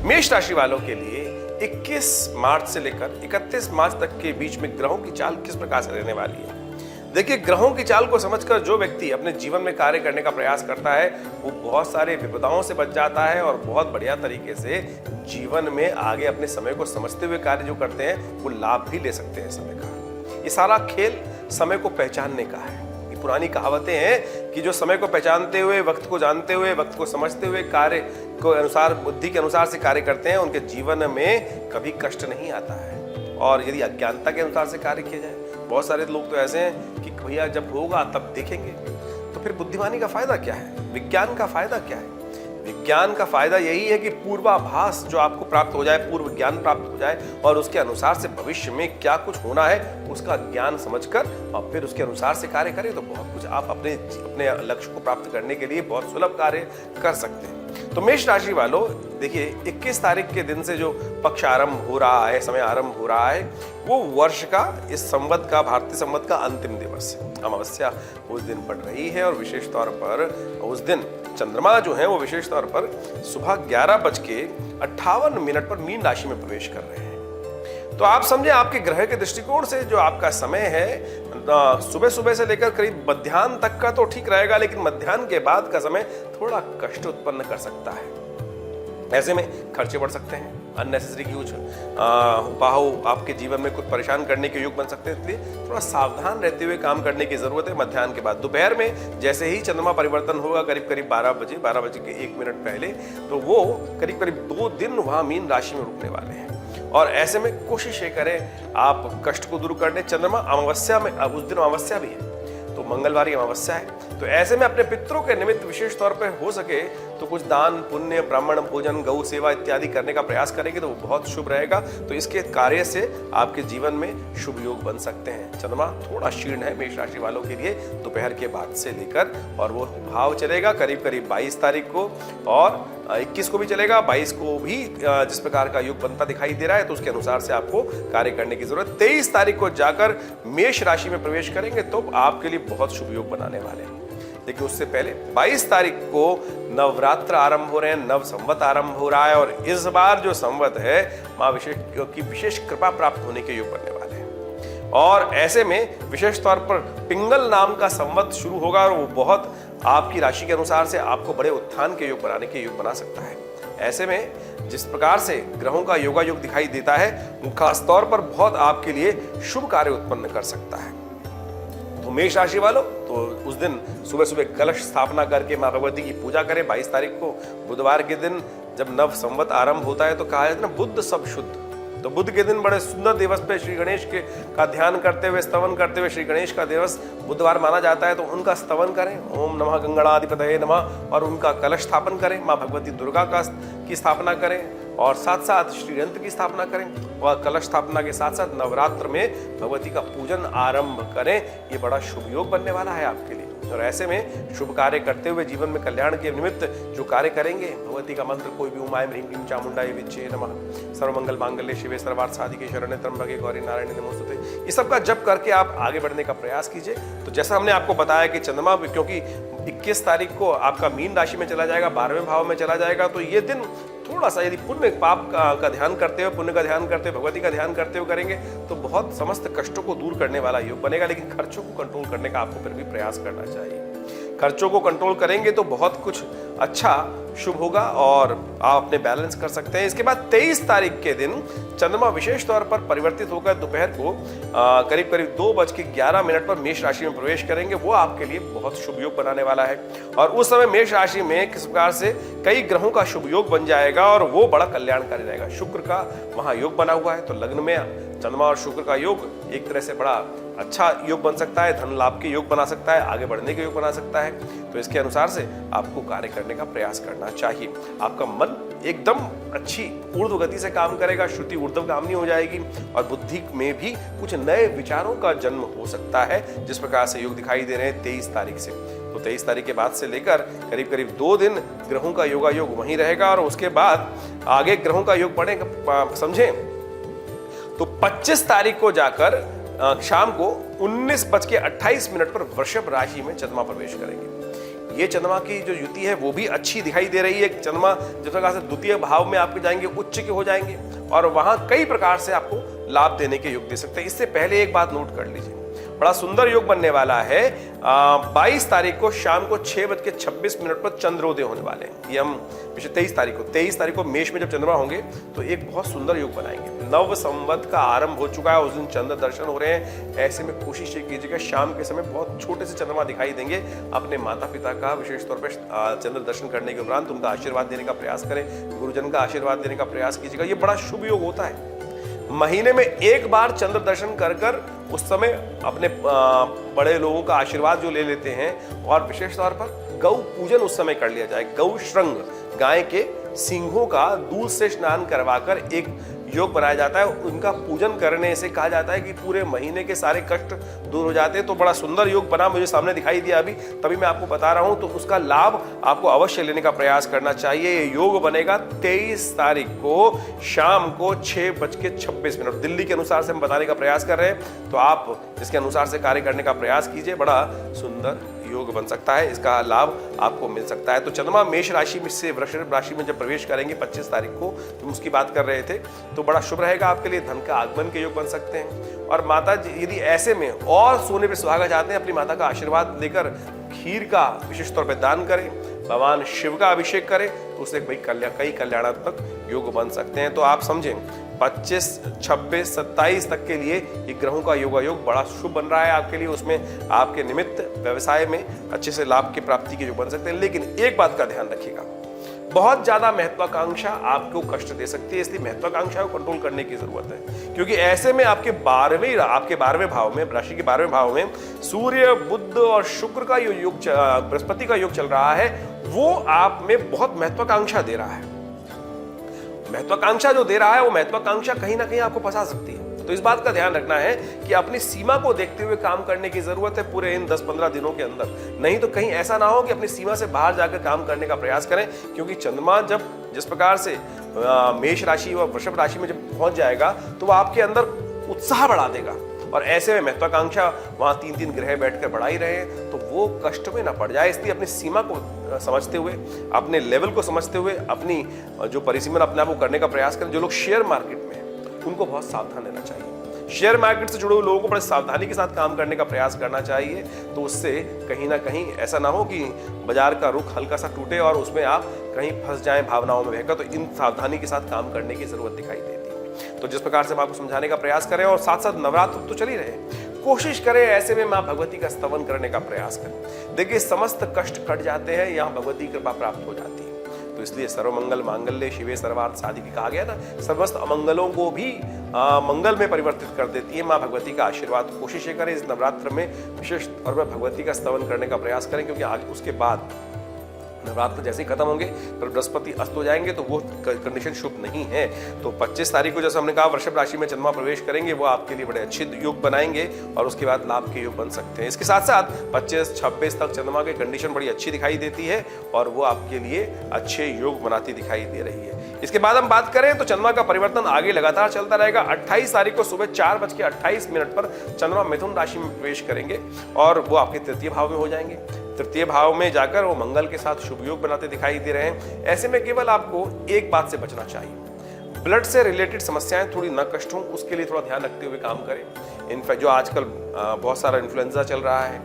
मेष राशि वालों के लिए 21 मार्च से लेकर 31 मार्च तक के बीच में ग्रहों की चाल किस प्रकार से रहने वाली है। देखिए, ग्रहों की चाल को समझकर जो व्यक्ति अपने जीवन में कार्य करने का प्रयास करता है वो बहुत सारे विपदाओं से बच जाता है और बहुत बढ़िया तरीके से जीवन में आगे अपने समय को समझते हुए कार्य जो करते हैं वो लाभ भी ले सकते हैं समय का। ये सारा खेल समय को पहचानने का है। ये पुरानी कहावतें हैं कि जो समय को पहचानते हुए, वक्त को जानते हुए, वक्त को समझते हुए कार्य को अनुसार, बुद्धि के अनुसार से कार्य करते हैं, उनके जीवन में कभी कष्ट नहीं आता है। और यदि अज्ञानता के अनुसार से कार्य किया जाए, बहुत सारे लोग तो ऐसे हैं कि भैया जब होगा तब देखेंगे, तो फिर बुद्धिमानी का फायदा क्या है, विज्ञान का फायदा क्या है। विज्ञान का फायदा यही है कि पूर्वाभास जो आपको प्राप्त हो जाए, पूर्व ज्ञान प्राप्त हो जाए और उसके अनुसार से भविष्य में क्या कुछ होना है उसका ज्ञान समझकर और फिर उसके अनुसार से कार्य करें तो बहुत कुछ आप अपने लक्ष्य को प्राप्त करने के लिए बहुत सुलभ कार्य कर सकते हैं। तो मेष राशि वालों, देखिए 21 तारीख के दिन से जो पक्ष आरंभ हो रहा है, समय आरंभ हो रहा है, वो वर्ष का, इस संवत का, भारतीय संवत का अंतिम दिवस है। अमावस्या उस दिन पड़ रही है और विशेष तौर पर उस दिन चंद्रमा जो है वो विशेष तौर पर सुबह 11:58 पर मीन राशि में प्रवेश कर रहे हैं। तो आप समझे, आपके ग्रह के दृष्टिकोण से जो आपका समय है सुबह सुबह से लेकर करीब मध्याह्न तक का तो ठीक रहेगा, लेकिन मध्याह्न के बाद का समय थोड़ा कष्ट उत्पन्न कर सकता है। ऐसे में खर्चे बढ़ सकते हैं, अननेसेसरी यूज उपाहो आपके जीवन में कुछ परेशान करने के योग बन सकते हैं, इसलिए थोड़ा सावधान रहते हुए काम करने की जरूरत है। मध्याह्न के बाद दोपहर में जैसे ही चंद्रमा परिवर्तन होगा करीब 12 बजे के 1 मिनट पहले, तो वो करीब 2 दिन वहां मीन राशि में रुकने वाले हैं। और ऐसे में कोशिश ये करें आप कष्ट को दूर करने। चंद्रमा अमावस्या में, अब उस दिन अमावस्या भी है तो मंगलवार की अमावस्या है, तो ऐसे में अपने पितरों के निमित्त विशेष तौर पर हो सके तो कुछ दान पुण्य, ब्राह्मण भोजन, गौ सेवा इत्यादि करने का प्रयास करेंगे तो वो बहुत शुभ रहेगा। तो इसके कार्य से आपके जीवन में शुभ योग बन सकते हैं। चंद्रमा थोड़ा क्षीण है मेष राशि वालों के लिए दोपहर के बाद से लेकर, और वो भाव चलेगा करीब 22 तारीख को और 21 को भी चलेगा, 22 को भी जिस प्रकार का योग बनता दिखाई दे रहा है तो उसके अनुसार से आपको कार्य करने की जरूरत। 23 तारीख को जाकर मेष राशि में प्रवेश करेंगे तो आपके लिए बहुत शुभ योग बनाने वाले हैं। लेकिन उससे पहले 22 तारीख को नवरात्र आरंभ हो रहे हैं, नव संवत आरंभ हो रहा है और इस बार जो संवत है मां विशेष कृपा प्राप्त होने के योग बनने वाले हैं। और ऐसे में विशेष तौर पर पिंगल नाम का संवत शुरू होगा और वो बहुत आपकी राशि के अनुसार से आपको बड़े उत्थान के योग बनाने के योग बना सकता है। ऐसे में जिस प्रकार से ग्रहों का योगा योग दिखाई देता है वो खास तौर पर बहुत आपके लिए शुभ कार्य उत्पन्न कर सकता है। तो मेष राशि वालों, तो उस दिन सुबह सुबह कलश स्थापना करके मां भगवती की पूजा करें। 22 तारीख को बुधवार के दिन जब नव संवत आरंभ होता है तो कहा जाता है ना, बुद्ध सब शुद्ध। तो बुद्ध के दिन बड़े सुंदर दिवस पे श्री गणेश का ध्यान करते हुए, स्तवन करते हुए, श्री गणेश का दिवस बुधवार माना जाता है तो उनका स्तवन करें, ओम नमः गंगणाधिपतये नमः, और उनका कलश स्थापन करें। मां भगवती दुर्गा की स्थापना करें और साथ साथ श्री यंत्र की स्थापना करें और कलश स्थापना के साथ साथ नवरात्र में भगवती का पूजन आरंभ करें। ये बड़ा शुभ योग बनने वाला है आपके लिए। और ऐसे में शुभ कार्य करते हुए जीवन में कल्याण के निमित्त जो कार्य करेंगे, भगवती का मंत्र कोई भी, उमाय ह्रीं क्लीं चामुंडाय विद्महे नमः, सर्वमंगल मांगल्ये शिवे सर्वार्थ साधिके शरण्ये त्र्यंबके गौरी नारायणी नमोस्तुते, ये सब का जप करके आप आगे बढ़ने का प्रयास कीजिए। तो जैसा हमने आपको बताया कि चंद्रमा क्योंकि 21 तारीख को आपका मीन राशि में चला जाएगा, 12वें भाव में चला जाएगा, तो ये दिन थोड़ा सा यदि पुण्य पाप का ध्यान करते हुए, पुण्य का ध्यान करते हुए, भगवती का ध्यान करते हुए करेंगे तो बहुत समस्त कष्टों को दूर करने वाला योग बनेगा। लेकिन खर्चों को कंट्रोल करने का आपको फिर भी प्रयास करना चाहिए। खर्चों को कंट्रोल करेंगे तो बहुत कुछ अच्छा शुभ होगा और आप अपने बैलेंस कर सकते हैं। इसके बाद 23 तारीख के दिन चंद्रमा विशेष तौर पर परिवर्तित होकर दोपहर को करीब 2:11 पर मेष राशि में प्रवेश करेंगे। वो आपके लिए बहुत शुभ योग बनाने वाला है और उस समय मेष राशि में किस प्रकार से कई ग्रहों का शुभ योग बन जाएगा और वो बड़ा कल्याणकारी रहेगा। शुक्र का वहां योग बना हुआ है तो लग्न में चंद्रमा और शुक्र का योग एक तरह से बड़ा अच्छा योग बन सकता है, धन लाभ के योग बना सकता है, आगे बढ़ने के योग बना सकता है। तो इसके अनुसार से आपको कार्य करने का प्रयास करना चाहिए। आपका मन एकदम अच्छी ऊर्ध्व गति से काम करेगा, श्रुति ऊर्ध्वगामी हो जाएगी और बुद्धि में भी कुछ नए विचारों का जन्म हो सकता है, जिस प्रकार से योग दिखाई दे रहे हैं 23 तारीख से। तो 23 तारीख के बाद से लेकर करीब 2 दिन ग्रहों का योगा योग वहीं रहेगा और उसके बाद आगे ग्रहों का योग पड़ेगा। समझें तो 25 तारीख को जाकर शाम को 19:28 पर वृषभ राशि में चंद्रमा प्रवेश करेंगे। ये चंद्रमा की जो युति है वो भी अच्छी दिखाई दे रही है। चंद्रमा जिस प्रकार से द्वितीय भाव में आपके जाएंगे, उच्च के हो जाएंगे और वहां कई प्रकार से आपको लाभ देने के योग दे सकते हैं। इससे पहले एक बात नोट कर लीजिए, बड़ा सुंदर योग बनने वाला है। 22 तारीख को शाम को 6:26 पर चंद्रोदय होने वाले हैं। ये हम पिछले 23 तारीख को मेष में जब चंद्रमा होंगे तो एक बहुत सुंदर योग बनाएंगे। नव संवत का आरंभ हो चुका है, उस दिन चंद्र दर्शन हो रहे हैं। ऐसे में कोशिश ये कीजिएगा शाम के समय बहुत छोटे से चंद्रमा दिखाई देंगे, अपने माता पिता का विशेष तौर पर चंद्र दर्शन करने के उपरांत उनका आशीर्वाद देने का प्रयास करें, गुरुजन का आशीर्वाद देने का प्रयास कीजिएगा। ये बड़ा शुभ योग होता है। महीने में एक बार चंद्र दर्शन कर उस समय अपने बड़े लोगों का आशीर्वाद जो ले लेते हैं, और विशेष तौर पर गौ पूजन उस समय कर लिया जाए। गौ श्रृंग, गाय के सिंहों का दूध से स्नान करवाकर एक योग बनाया जाता है। उनका पूजन करने से कहा जाता है कि पूरे महीने के सारे कष्ट दूर हो जाते हैं। तो बड़ा सुंदर योग बना, मुझे सामने दिखाई दिया अभी, तभी मैं आपको बता रहा हूं। तो उसका लाभ आपको अवश्य लेने का प्रयास करना चाहिए। ये योग बनेगा 23 तारीख को शाम को 6:26। दिल्ली के अनुसार से हम बताने का प्रयास कर रहे हैं, तो आप इसके अनुसार से कार्य करने का प्रयास कीजिए। बड़ा सुंदर योग बन सकता है, इसका लाभ आपको मिल सकता है। तो चंद्रमा मेष राशि में से वृषभ राशि में जब प्रवेश करेंगे 25 तारीख को, तो उसकी बात कर रहे थे, तो बड़ा शुभ रहेगा आपके लिए। धन का आगमन के योग बन सकते हैं। और माता जी यदि ऐसे में और सोने पे सुहागा चाहते हैं, अपनी माता का आशीर्वाद लेकर खीर का विशेष तौर पर दान करें, भगवान शिव का अभिषेक करें, तो उससे कई कल्याणात्मक योग बन सकते हैं। तो आप समझें 25, 26, 27 तक के लिए ये ग्रहों का योग बड़ा शुभ बन रहा है आपके लिए। उसमें आपके निमित्त व्यवसाय में अच्छे से लाभ की प्राप्ति के योग बन सकते हैं। लेकिन एक बात का ध्यान रखिएगा, बहुत ज्यादा महत्वाकांक्षा आपको कष्ट दे सकती है, इसलिए महत्वाकांक्षा को कंट्रोल करने की जरूरत है। क्योंकि ऐसे में आपके 12वें भाव में, राशि के 12वें भाव में सूर्य, बुध और शुक्र का योग, बृहस्पति का योग चल रहा है, वो आप में बहुत महत्वाकांक्षा दे रहा है। महत्वाकांक्षा जो दे रहा है, वो महत्वाकांक्षा कहीं ना कहीं आपको फंसा सकती है। तो इस बात का ध्यान रखना है कि अपनी सीमा को देखते हुए काम करने की जरूरत है पूरे इन 10-15 दिनों के अंदर। नहीं तो कहीं ऐसा ना हो कि अपनी सीमा से बाहर जाकर काम करने का प्रयास करें। क्योंकि चंद्रमा जब जिस प्रकार से मेष राशि व वृषभ राशि में जब पहुंच जाएगा, तो वो आपके अंदर उत्साह बढ़ा देगा। और ऐसे में महत्वाकांक्षा वहां 3-3 ग्रह बैठकर बढ़ा ही रहे हैं, तो वो कष्ट में ना पड़ जाए। इसलिए अपनी सीमा को समझते हुए, अपने लेवल को समझते हुए, अपनी जो परिसीमन अपने आप को करने का प्रयास करें। जो लोग शेयर मार्केट में हैं, उनको बहुत सावधान रहना चाहिए। शेयर मार्केट से जुड़े हुए लोगों को बड़े सावधानी के साथ काम करने का प्रयास करना चाहिए। तो उससे कहीं ना कहीं ऐसा ना हो कि बाजार का रुख हल्का सा टूटे और उसमें आप कहीं फंस जाएं भावनाओं में बहकर। तो इन सावधानी के साथ काम करने की जरूरत दिखाई देती है। तो जिस प्रकार से हम आपको समझाने का प्रयास करें, और साथ साथ नवरात्र तो चल ही रहे, कोशिश करें ऐसे में मां भगवती का स्तवन करने का प्रयास करें। देखिए समस्त कष्ट कट जाते हैं, यहाँ भगवती कृपा प्राप्त हो जाती है। तो इसलिए सर्वमंगल मांगल्ये शिवे सर्वार्थ साधिके कहा गया ना, समस्त अमंगलों को भी मंगल में परिवर्तित कर देती है मां भगवती का आशीर्वाद। कोशिश ये करें इस नवरात्र में विशेष तौर पर भगवती का स्तवन करने का प्रयास करें, क्योंकि आज उसके बाद नवरात्र जैसे ही खत्म होंगे पर बृहस्पति अस्त हो जाएंगे, तो वो कंडीशन शुभ नहीं है। तो 25 तारीख को जैसे हमने कहा वृषभ राशि में चंद्रमा प्रवेश करेंगे, वो आपके लिए बड़े अच्छे योग बनाएंगे और उसके बाद लाभ के योग बन सकते हैं। इसके साथ साथ 25, 26 तक चंद्रमा की कंडीशन बड़ी अच्छी दिखाई देती है और वो आपके लिए अच्छे योग बनाती दिखाई दे रही है। इसके बाद हम बात करें तो चंद्रमा का परिवर्तन आगे लगातार चलता रहेगा। 28 तारीख को सुबह 4:28 पर चंद्रमा मिथुन राशि में प्रवेश करेंगे और वो आपके तृतीय भाव में हो जाएंगे। तृतीय भाव में जाकर वो मंगल के साथ शुभ योग बनाते दिखाई दे रहे हैं। ऐसे में केवल आपको एक बात से बचना चाहिए, ब्लड से रिलेटेड समस्याएं थोड़ी न कष्ट हों, उसके लिए थोड़ा ध्यान रखते हुए काम करें। इनफैक्ट जो आजकल बहुत सारा इन्फ्लुएंजा चल रहा है,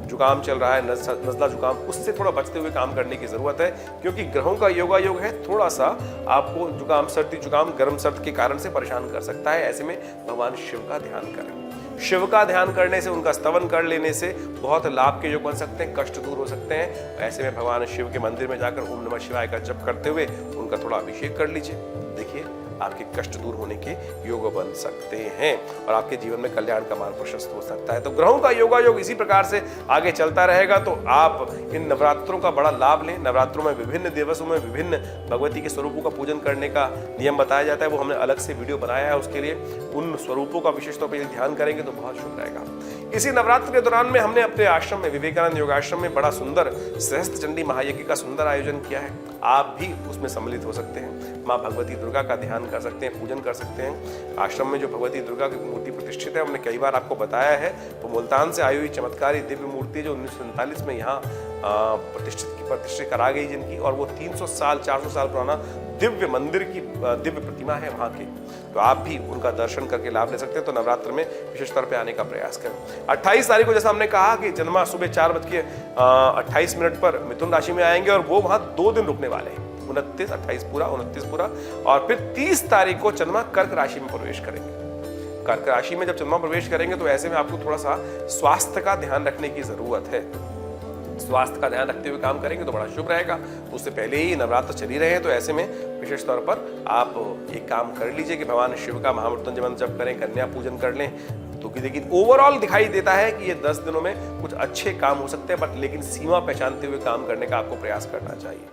जुकाम चल रहा है, नज़ला जुकाम, उससे थोड़ा बचते हुए काम करने की जरूरत है। क्योंकि ग्रहों का योगायोग है, थोड़ा सा आपको जुकाम, सर्दी जुकाम, गर्म सर्द के कारण से परेशान कर सकता है। ऐसे में भगवान शिव का ध्यान करें। शिव का ध्यान करने से, उनका स्तवन कर लेने से बहुत लाभ के योग बन सकते हैं, कष्ट दूर हो सकते हैं। ऐसे में भगवान शिव के मंदिर में जाकर ओम नमः शिवाय का जप करते हुए उनका थोड़ा अभिषेक कर लीजिए। देखिए आपके कष्ट दूर होने के योग बन सकते हैं और आपके जीवन में कल्याण का मार्ग प्रशस्त हो सकता है। तो ग्रहों का योगायोग इसी प्रकार से आगे चलता रहेगा। तो आप इन नवरात्रों का बड़ा लाभ लें। नवरात्रों में विभिन्न दिवसों में विभिन्न भगवती के स्वरूपों का पूजन करने का नियम बताया जाता है, वो हमने अलग से वीडियो बनाया है। उसके लिए उन स्वरूपों का विशेष तौर पर ध्यान करेंगे तो बहुत शुभ रहेगा। इसी नवरात्र के दौरान में हमने अपने आश्रम में, विवेकानंद योगाश्रम में, बड़ा सुंदर सहस्त्र चंडी महायज्ञ का सुंदर आयोजन किया है। आप भी उसमें सम्मिलित हो सकते हैं। माँ भगवती दुर्गा का ध्यान कर सकते हैं, पूजन कर सकते हैं। आश्रम में जो भगवती दुर्गा की मूर्ति प्रतिष्ठित है, हमने कई बार आपको बताया है, वो मुल्तान से आई हुई चमत्कारी दिव्य मूर्ति जो 1947 में यहाँ प्रतिष्ठित करा गई जिनकी, और वो 300 साल 400 साल पुराना दिव्य मंदिर की दिव्य प्रतिमा है वहाँ की। तो आप भी उनका दर्शन करके लाभ ले सकते हैं। तो नवरात्र में विशेष तौर पे आने का प्रयास करें। 28 तारीख को जैसा हमने कहा कि जन्मा सुबह 4:28 पर मिथुन राशि में आएंगे और वो वहाँ 2 दिन रुकने वाले हैं, 29, 28 पूरा, 29 पूरा, और फिर 30 तारीख को चंद्रमा कर्क राशि में प्रवेश करेंगे। कर्क राशि में जब चंद्रमा प्रवेश करेंगे तो ऐसे में आपको थोड़ा सा स्वास्थ्य का ध्यान रखने की जरूरत है। स्वास्थ्य का ध्यान रखते हुए काम करेंगे तो बड़ा शुभ रहेगा। उससे पहले ही नवरात्र चल ही रहे हैं, तो ऐसे में विशेष तौर पर आप एक काम कर लीजिए कि भगवान शिव का महामृत्युंजय मंत्र जप करें, कन्या पूजन कर लें। तो लेकिन ओवरऑल दिखाई देता है कि ये 10 दिनों में कुछ अच्छे काम हो सकते हैं, बट लेकिन सीमा पहचानते हुए काम करने का आपको प्रयास करना चाहिए।